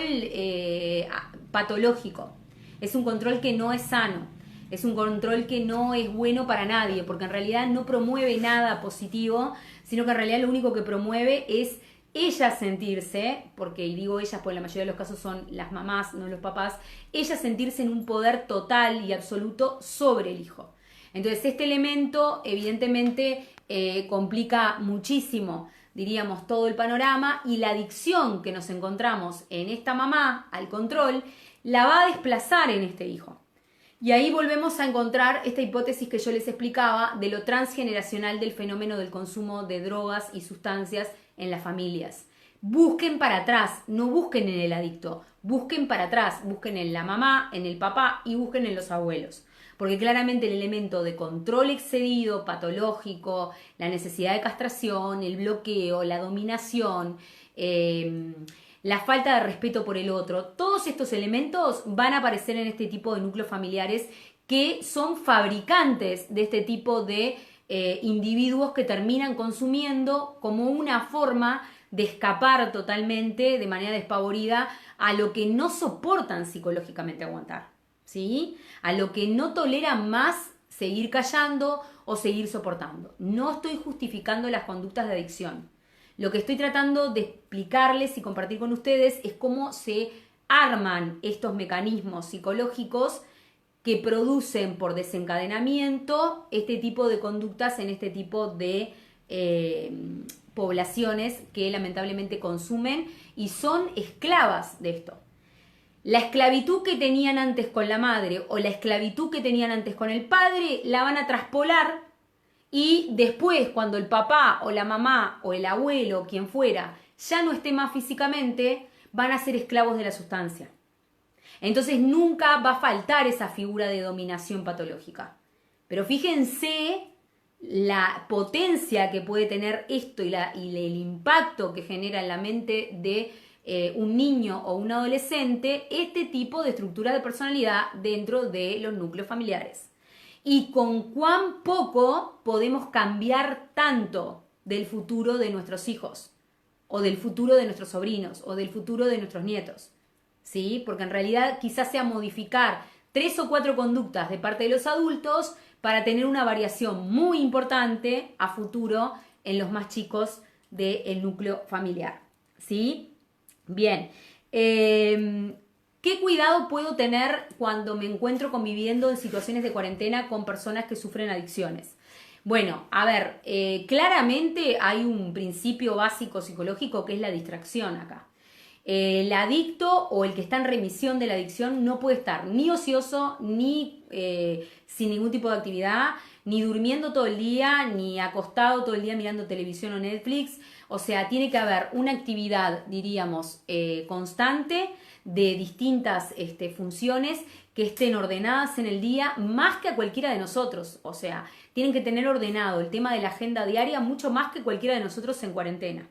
patológico. Es un control que no es sano. Es un control que no es bueno para nadie, porque en realidad no promueve nada positivo, sino que en realidad lo único que promueve es ellas sentirse, porque y digo ellas porque en la mayoría de los casos son las mamás, no los papás, ellas sentirse en un poder total y absoluto sobre el hijo. Entonces este elemento evidentemente complica muchísimo, diríamos, todo el panorama, y la adicción que nos encontramos en esta mamá al control la va a desplazar en este hijo. Y ahí volvemos a encontrar esta hipótesis que yo les explicaba de lo transgeneracional del fenómeno del consumo de drogas y sustancias en las familias. Busquen para atrás, no busquen en el adicto, busquen para atrás, busquen en la mamá, en el papá y busquen en los abuelos. Porque claramente el elemento de control excedido, patológico, la necesidad de castración, el bloqueo, la dominación, la falta de respeto por el otro, todos estos elementos van a aparecer en este tipo de núcleos familiares que son fabricantes de este tipo de individuos que terminan consumiendo como una forma de escapar totalmente de manera despavorida a lo que no soportan psicológicamente aguantar, ¿sí? A lo que no toleran más seguir callando o seguir soportando. No estoy justificando las conductas de adicción. Lo que estoy tratando de explicarles y compartir con ustedes es cómo se arman estos mecanismos psicológicos que producen por desencadenamiento este tipo de conductas en este tipo de poblaciones que lamentablemente consumen y son esclavas de esto. La esclavitud que tenían antes con la madre o la esclavitud que tenían antes con el padre la van a traspolar. Y después, cuando el papá o la mamá o el abuelo, quien fuera, ya no esté más físicamente, van a ser esclavos de la sustancia. Entonces nunca va a faltar esa figura de dominación patológica. Pero fíjense la potencia que puede tener esto y el impacto que genera en la mente de un niño o un adolescente este tipo de estructura de personalidad dentro de los núcleos familiares. Y con cuán poco podemos cambiar tanto del futuro de nuestros hijos, o del futuro de nuestros sobrinos, o del futuro de nuestros nietos, ¿sí? Porque en realidad quizás sea modificar 3 o 4 conductas de parte de los adultos para tener una variación muy importante a futuro en los más chicos del núcleo familiar, ¿sí? Bien. ¿Qué cuidado puedo tener cuando me encuentro conviviendo en situaciones de cuarentena con personas que sufren adicciones? Bueno, a ver, claramente hay un principio básico psicológico que es la distracción acá. El adicto o el que está en remisión de la adicción no puede estar ni ocioso, ni sin ningún tipo de actividad, ni durmiendo todo el día, ni acostado todo el día mirando televisión o Netflix. O sea, tiene que haber una actividad, diríamos, constante, de distintas funciones que estén ordenadas en el día más que a cualquiera de nosotros. O sea, tienen que tener ordenado el tema de la agenda diaria mucho más que cualquiera de nosotros en cuarentena,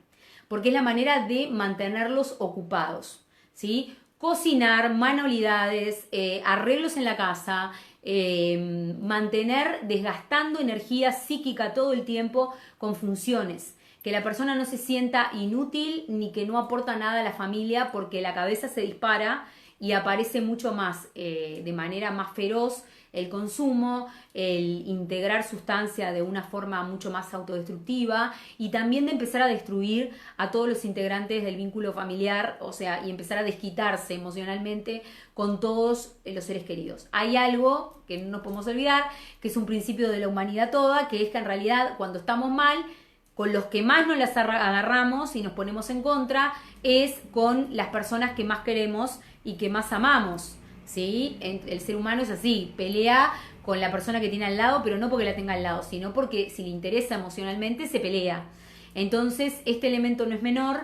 porque es la manera de mantenerlos ocupados, ¿sí? Cocinar, manualidades, arreglos en la casa, mantener desgastando energía psíquica todo el tiempo con funciones. Que la persona no se sienta inútil ni que no aporta nada a la familia, porque la cabeza se dispara y aparece mucho más, de manera más feroz, el consumo, el integrar sustancia de una forma mucho más autodestructiva y también de empezar a destruir a todos los integrantes del vínculo familiar, o sea, y empezar a desquitarse emocionalmente con todos los seres queridos. Hay algo que no nos podemos olvidar, que es un principio de la humanidad toda, que es que en realidad cuando estamos mal, con los que más nos las agarramos y nos ponemos en contra es con las personas que más queremos y que más amamos, ¿sí? El ser humano es así, pelea con la persona que tiene al lado, pero no porque la tenga al lado, sino porque si le interesa emocionalmente se pelea. Entonces este elemento no es menor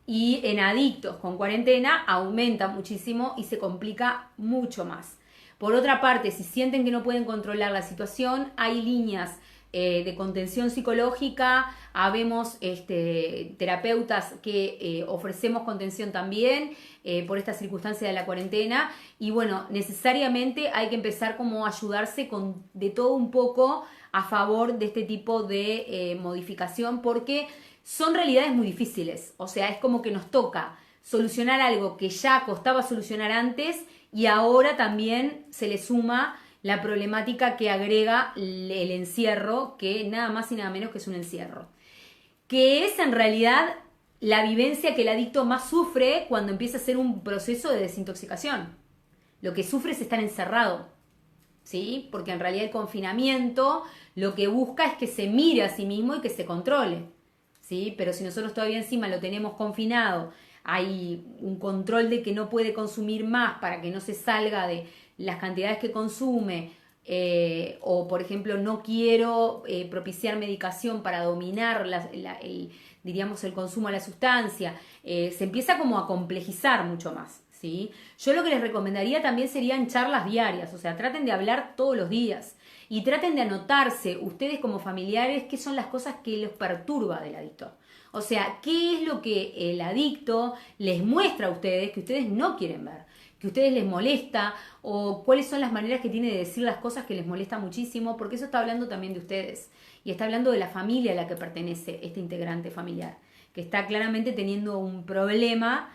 y en adictos con cuarentena aumenta muchísimo y se complica mucho más. Por otra parte, si sienten que no pueden controlar la situación, hay líneas de contención psicológica, habemos terapeutas que ofrecemos contención también por esta circunstancia de la cuarentena. Y bueno, necesariamente hay que empezar como a ayudarse con de todo un poco a favor de este tipo de modificación, porque son realidades muy difíciles. O sea, es como que nos toca solucionar algo que ya costaba solucionar antes y ahora también se le suma la problemática que agrega el encierro, que nada más y nada menos que es un encierro. Que es en realidad la vivencia que el adicto más sufre cuando empieza a hacer un proceso de desintoxicación. Lo que sufre es estar encerrado, ¿sí? Porque en realidad el confinamiento lo que busca es que se mire a sí mismo y que se controle, ¿sí? Pero si nosotros todavía encima lo tenemos confinado, hay un control de que no puede consumir más para que no se salga de las cantidades que consume, o por ejemplo no quiero propiciar medicación para dominar diríamos el consumo de la sustancia, se empieza como a complejizar mucho más, ¿sí? Yo lo que les recomendaría también serían charlas diarias, o sea, traten de hablar todos los días y traten de anotarse ustedes como familiares qué son las cosas que los perturba del adicto. O sea, qué es lo que el adicto les muestra a ustedes que ustedes no quieren ver, que a ustedes les molesta, o cuáles son las maneras que tiene de decir las cosas que les molesta muchísimo, porque eso está hablando también de ustedes y está hablando de la familia a la que pertenece este integrante familiar, que está claramente teniendo un problema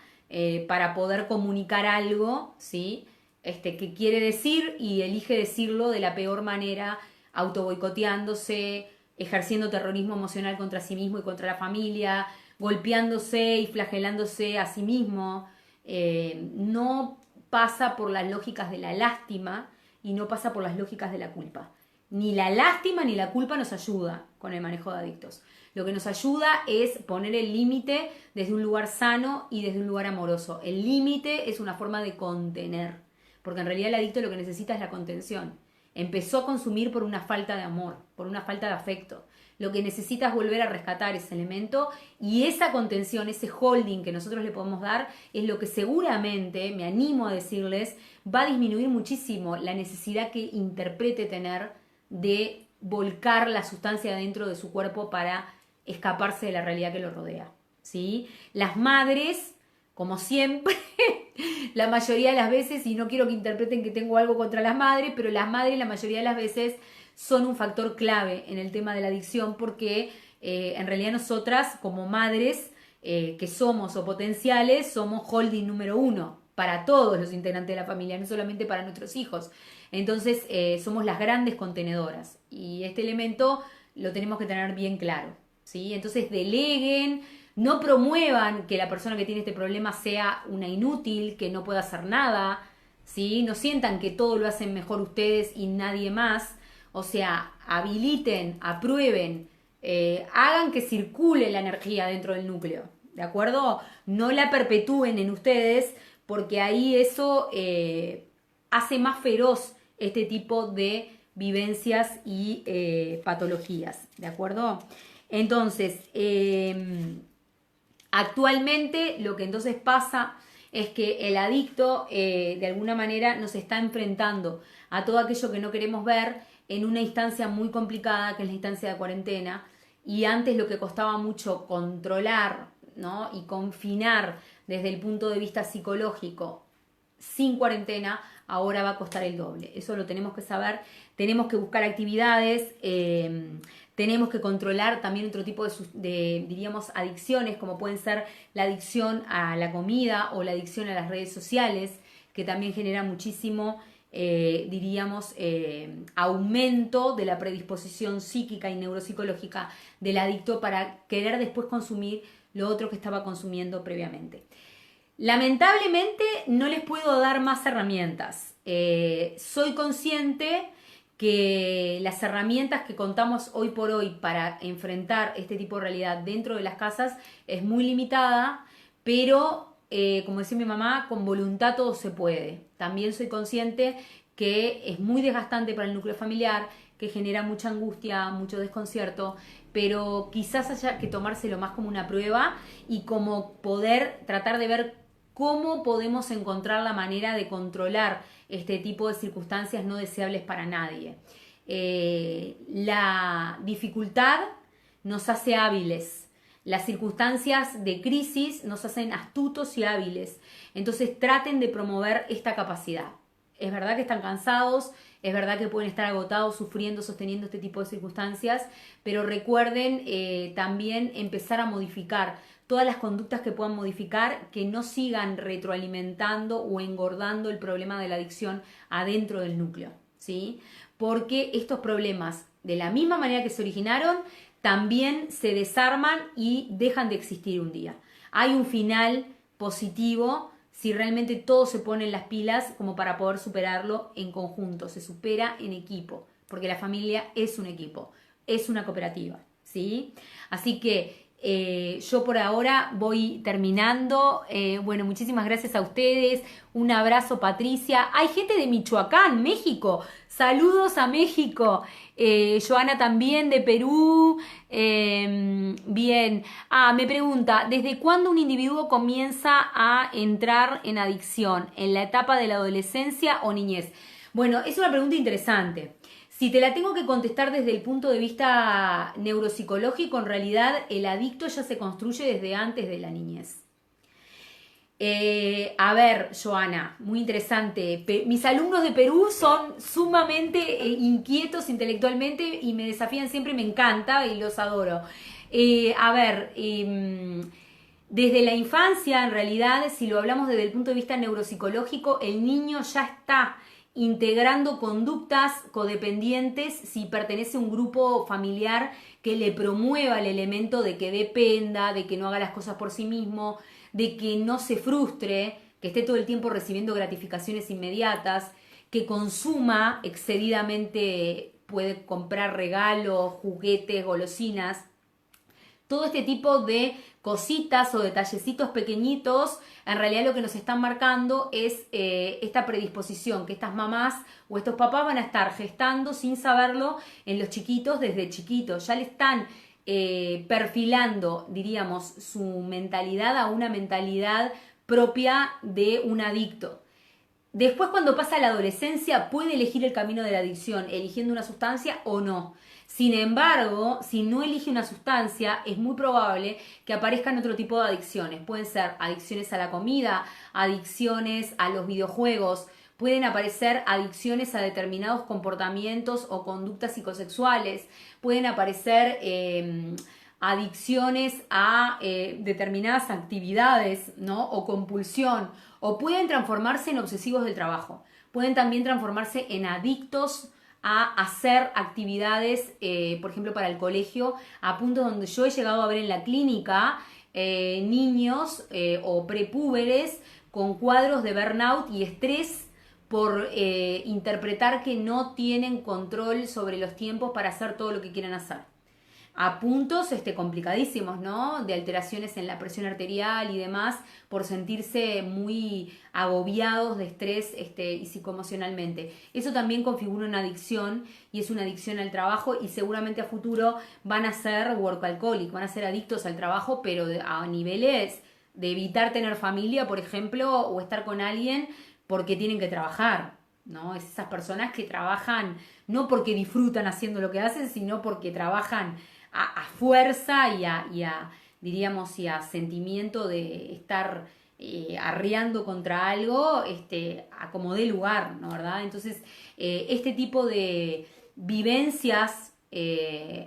para poder comunicar algo, ¿sí? Que quiere decir y elige decirlo de la peor manera, autoboicoteándose, ejerciendo terrorismo emocional contra sí mismo y contra la familia, golpeándose y flagelándose a sí mismo. No pasa por las lógicas de la lástima y no pasa por las lógicas de la culpa. Ni la lástima ni la culpa nos ayuda con el manejo de adictos. Lo que nos ayuda es poner el límite desde un lugar sano y desde un lugar amoroso. El límite es una forma de contener, porque en realidad el adicto lo que necesita es la contención. Empezó a consumir por una falta de amor, por una falta de afecto. Lo que necesita es volver a rescatar ese elemento, y esa contención, ese holding que nosotros le podemos dar es lo que seguramente, me animo a decirles, va a disminuir muchísimo la necesidad que interprete tener de volcar la sustancia dentro de su cuerpo para escaparse de la realidad que lo rodea, ¿sí? Las madres, como siempre, la mayoría de las veces, y no quiero que interpreten que tengo algo contra las madres, pero las madres la mayoría de las veces son un factor clave en el tema de la adicción, porque en realidad nosotras como madres que somos o potenciales somos holding número 1 para todos los integrantes de la familia, no solamente para nuestros hijos. Entonces somos las grandes contenedoras y este elemento lo tenemos que tener bien claro, ¿sí? Entonces deleguen, no promuevan que la persona que tiene este problema sea una inútil, que no pueda hacer nada, ¿sí? No sientan que todo lo hacen mejor ustedes y nadie más. O sea, habiliten, aprueben, hagan que circule la energía dentro del núcleo, ¿de acuerdo? No la perpetúen en ustedes, porque ahí eso hace más feroz este tipo de vivencias y patologías, ¿de acuerdo? Entonces, actualmente lo que entonces pasa es que el adicto de alguna manera nos está enfrentando a todo aquello que no queremos ver en una instancia muy complicada, que es la instancia de cuarentena, y antes lo que costaba mucho controlar, ¿no?, y confinar desde el punto de vista psicológico sin cuarentena, ahora va a costar el doble. Eso lo tenemos que saber, tenemos que buscar actividades, tenemos que controlar también otro tipo de, diríamos, adicciones, como pueden ser la adicción a la comida o la adicción a las redes sociales, que también genera muchísimo diríamos, aumento de la predisposición psíquica y neuropsicológica del adicto para querer después consumir lo otro que estaba consumiendo previamente. Lamentablemente no les puedo dar más herramientas. Soy consciente que las herramientas que contamos hoy por hoy para enfrentar este tipo de realidad dentro de las casas es muy limitada, pero como decía mi mamá, con voluntad todo se puede. También soy consciente que es muy desgastante para el núcleo familiar, que genera mucha angustia, mucho desconcierto, pero quizás haya que tomárselo más como una prueba y como poder tratar de ver cómo podemos encontrar la manera de controlar este tipo de circunstancias no deseables para nadie. La dificultad nos hace hábiles. Las circunstancias de crisis nos hacen astutos y hábiles. Entonces traten de promover esta capacidad. Es verdad que están cansados, es verdad que pueden estar agotados, sufriendo, sosteniendo este tipo de circunstancias, pero recuerden también empezar a modificar todas las conductas que puedan modificar, que no sigan retroalimentando o engordando el problema de la adicción adentro del núcleo, ¿sí? Porque estos problemas, de la misma manera que se originaron, también se desarman y dejan de existir un día. Hay un final positivo si realmente todos se ponen las pilas como para poder superarlo en conjunto, se supera en equipo, porque la familia es un equipo, es una cooperativa, ¿sí? Así que yo por ahora voy terminando. Bueno, muchísimas gracias a ustedes. Un abrazo, Patricia. Hay gente de Michoacán, México. Saludos a México. Joana también de Perú. Bien. Me pregunta, ¿desde cuándo un individuo comienza a entrar en adicción? ¿En la etapa de la adolescencia o niñez? Bueno, es una pregunta interesante. Si te la tengo que contestar desde el punto de vista neuropsicológico, en realidad el adicto ya se construye desde antes de la niñez. A ver, Joana, muy interesante. Mis alumnos de Perú son sumamente inquietos intelectualmente y me desafían siempre, me encanta y los adoro. Desde la infancia, en realidad, si lo hablamos desde el punto de vista neuropsicológico, el niño ya está integrando conductas codependientes si pertenece a un grupo familiar que le promueva el elemento de que dependa, de que no haga las cosas por sí mismo, de que no se frustre, que esté todo el tiempo recibiendo gratificaciones inmediatas, que consuma excedidamente, puede comprar regalos, juguetes, golosinas. Todo este tipo de cositas o detallecitos pequeñitos, en realidad lo que nos están marcando es esta predisposición que estas mamás o estos papás van a estar gestando sin saberlo en los chiquitos desde chiquitos. Ya le están perfilando, diríamos, su mentalidad a una mentalidad propia de un adicto. Después, cuando pasa la adolescencia, puede elegir el camino de la adicción, eligiendo una sustancia o no. Sin embargo, si no elige una sustancia, es muy probable que aparezcan otro tipo de adicciones. Pueden ser adicciones a la comida, adicciones a los videojuegos, pueden aparecer adicciones a determinados comportamientos o conductas psicosexuales, pueden aparecer adicciones a determinadas actividades, ¿no? O compulsión, o pueden transformarse en obsesivos del trabajo, pueden también transformarse en adictos a hacer actividades, por ejemplo, para el colegio, a punto donde yo he llegado a ver en la clínica niños o prepúberes con cuadros de burnout y estrés por interpretar que no tienen control sobre los tiempos para hacer todo lo que quieren hacer. A puntos complicadísimos, ¿no? De alteraciones en la presión arterial y demás, por sentirse muy agobiados de estrés y psicoemocionalmente. Eso también configura una adicción y es una adicción al trabajo y seguramente a futuro van a ser workaholic, van a ser adictos al trabajo, pero a niveles de evitar tener familia, por ejemplo, o estar con alguien porque tienen que trabajar, ¿no? Es esas personas que trabajan no porque disfrutan haciendo lo que hacen, sino porque trabajan a fuerza y a diríamos, y a sentimiento de estar arreando contra algo, a como dé lugar, ¿no? ¿Verdad? Entonces, este tipo de vivencias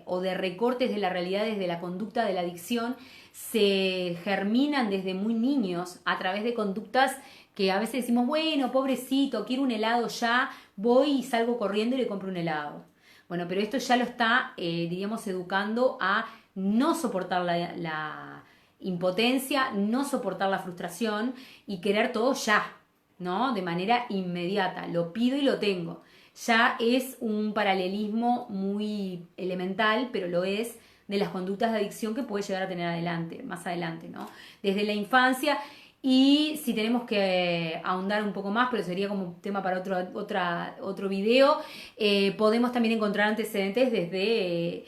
o de recortes de la realidad desde la conducta de la adicción se germinan desde muy niños a través de conductas que a veces decimos, bueno, pobrecito, quiero un helado ya, voy y salgo corriendo y le compro un helado. Bueno, pero esto ya lo está, diríamos, educando a no soportar la impotencia, no soportar la frustración y querer todo ya, ¿no? De manera inmediata. Lo pido y lo tengo. Ya es un paralelismo muy elemental, pero lo es, de las conductas de adicción que puede llegar a tener más adelante, ¿no? Desde la infancia. Y si tenemos que ahondar un poco más, pero sería como tema para otro video, podemos también encontrar antecedentes desde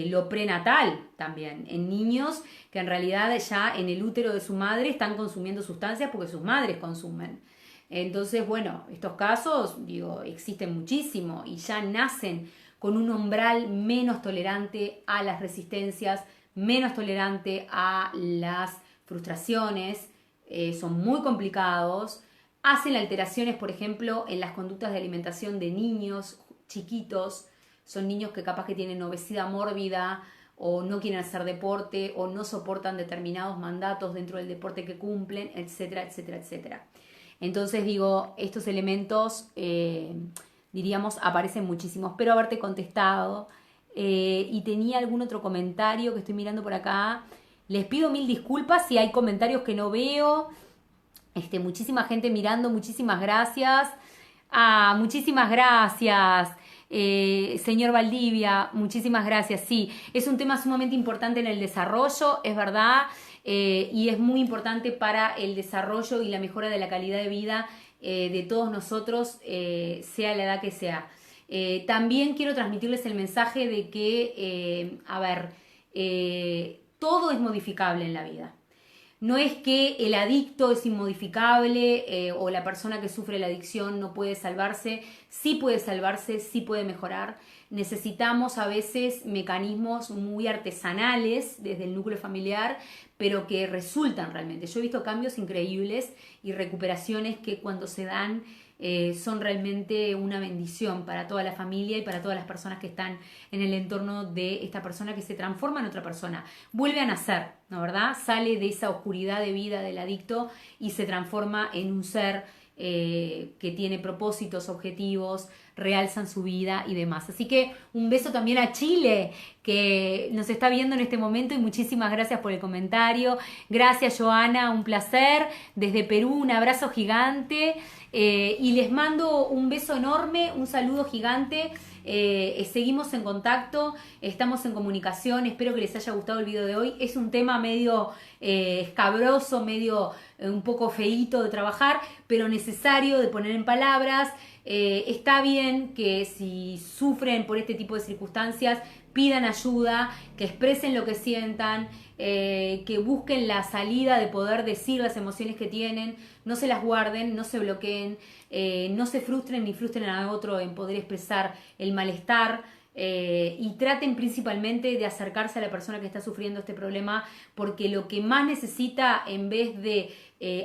lo prenatal también, en niños que en realidad ya en el útero de su madre están consumiendo sustancias porque sus madres consumen. Entonces, bueno, estos casos, digo, existen muchísimo y ya nacen con un umbral menos tolerante a las resistencias, menos tolerante a las frustraciones, son muy complicados, hacen alteraciones, por ejemplo, en las conductas de alimentación de niños chiquitos, son niños que capaz que tienen obesidad mórbida o no quieren hacer deporte o no soportan determinados mandatos dentro del deporte que cumplen, etcétera, etcétera, etcétera. Entonces digo, estos elementos, diríamos, aparecen muchísimo. Espero haberte contestado. Y tenía algún otro comentario que estoy mirando por acá. Les pido mil disculpas si hay comentarios que no veo. Muchísima gente mirando, muchísimas gracias. Muchísimas gracias. Señor Valdivia, muchísimas gracias. Sí, es un tema sumamente importante en el desarrollo, es verdad, y es muy importante para el desarrollo y la mejora de la calidad de vida de todos nosotros, sea la edad que sea. También quiero transmitirles el mensaje de que, todo es modificable en la vida. No es que el adicto es inmodificable o la persona que sufre la adicción no puede salvarse, sí puede mejorar. Necesitamos a veces mecanismos muy artesanales desde el núcleo familiar, pero que resultan realmente. Yo he visto cambios increíbles y recuperaciones que cuando se dan son realmente una bendición para toda la familia y para todas las personas que están en el entorno de esta persona que se transforma en otra persona. Vuelve a nacer, ¿no verdad? Sale de esa oscuridad de vida del adicto y se transforma en un ser que tiene propósitos, objetivos, realzan su vida y demás. Así que un beso también a Chile, que nos está viendo en este momento, y muchísimas gracias por el comentario. Gracias, Joana, un placer. Desde Perú, un abrazo gigante y les mando un beso enorme, un saludo gigante. Seguimos en contacto, estamos en comunicación, espero que les haya gustado el video de hoy. Es un tema medio escabroso, medio un poco feíto de trabajar, pero necesario de poner en palabras. Está bien que si sufren por este tipo de circunstancias pidan ayuda, que expresen lo que sientan, que busquen la salida de poder decir las emociones que tienen, no se las guarden, no se bloqueen, no se frustren ni frustren a otro en poder expresar el malestar. Y traten principalmente de acercarse a la persona que está sufriendo este problema, porque lo que más necesita en vez de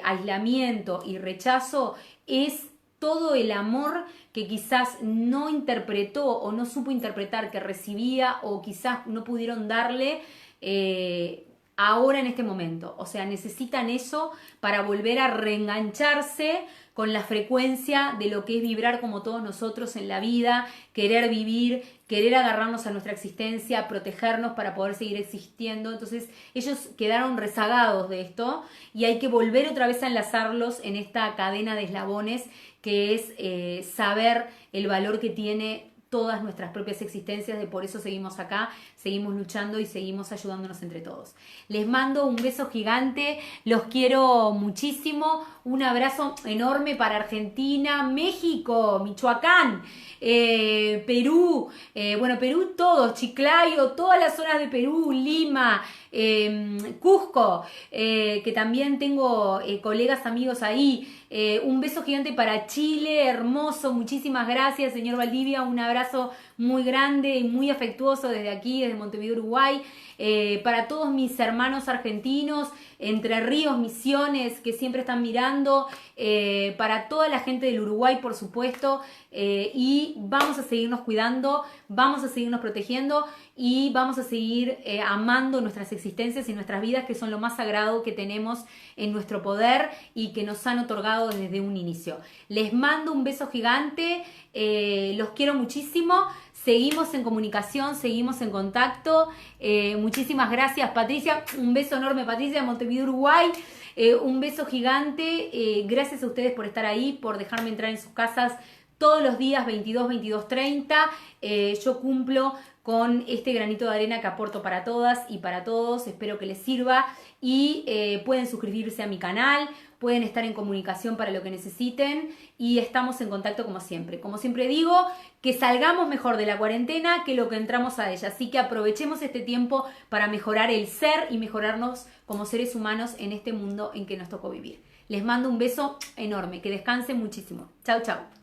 aislamiento y rechazo es todo el amor que quizás no interpretó o no supo interpretar que recibía, o quizás no pudieron darle ahora en este momento. O sea, necesitan eso para volver a reengancharse con la frecuencia de lo que es vibrar como todos nosotros en la vida, querer vivir, querer agarrarnos a nuestra existencia, protegernos para poder seguir existiendo. Entonces ellos quedaron rezagados de esto y hay que volver otra vez a enlazarlos en esta cadena de eslabones que es saber el valor que tiene todas nuestras propias existencias. De por eso seguimos acá, seguimos luchando y seguimos ayudándonos entre todos. Les mando un beso gigante, los quiero muchísimo, un abrazo enorme para Argentina, México, Michoacán, Perú, Perú todos, Chiclayo, todas las zonas de Perú, Lima, Cusco, que también tengo colegas, amigos ahí. Un beso gigante para Chile, hermoso, muchísimas gracias, señor Valdivia, un abrazo muy grande y muy afectuoso desde aquí, desde Montevideo, Uruguay. Para todos mis hermanos argentinos, Entre Ríos, Misiones, que siempre están mirando, para toda la gente del Uruguay, por supuesto, y vamos a seguirnos cuidando, vamos a seguirnos protegiendo y vamos a seguir amando nuestras existencias y nuestras vidas, que son lo más sagrado que tenemos en nuestro poder y que nos han otorgado desde un inicio. Les mando un beso gigante, los quiero muchísimo. Seguimos en comunicación, seguimos en contacto. Muchísimas gracias, Patricia. Un beso enorme, Patricia, de Montevideo, Uruguay. Un beso gigante. Gracias a ustedes por estar ahí, por dejarme entrar en sus casas todos los días, 22, 22:30. Yo cumplo con este granito de arena que aporto para todas y para todos. Espero que les sirva y pueden suscribirse a mi canal, pueden estar en comunicación para lo que necesiten y estamos en contacto como siempre. Como siempre digo, que salgamos mejor de la cuarentena que lo que entramos a ella. Así que aprovechemos este tiempo para mejorar el ser y mejorarnos como seres humanos en este mundo en que nos tocó vivir. Les mando un beso enorme, que descansen muchísimo. Chau, chau.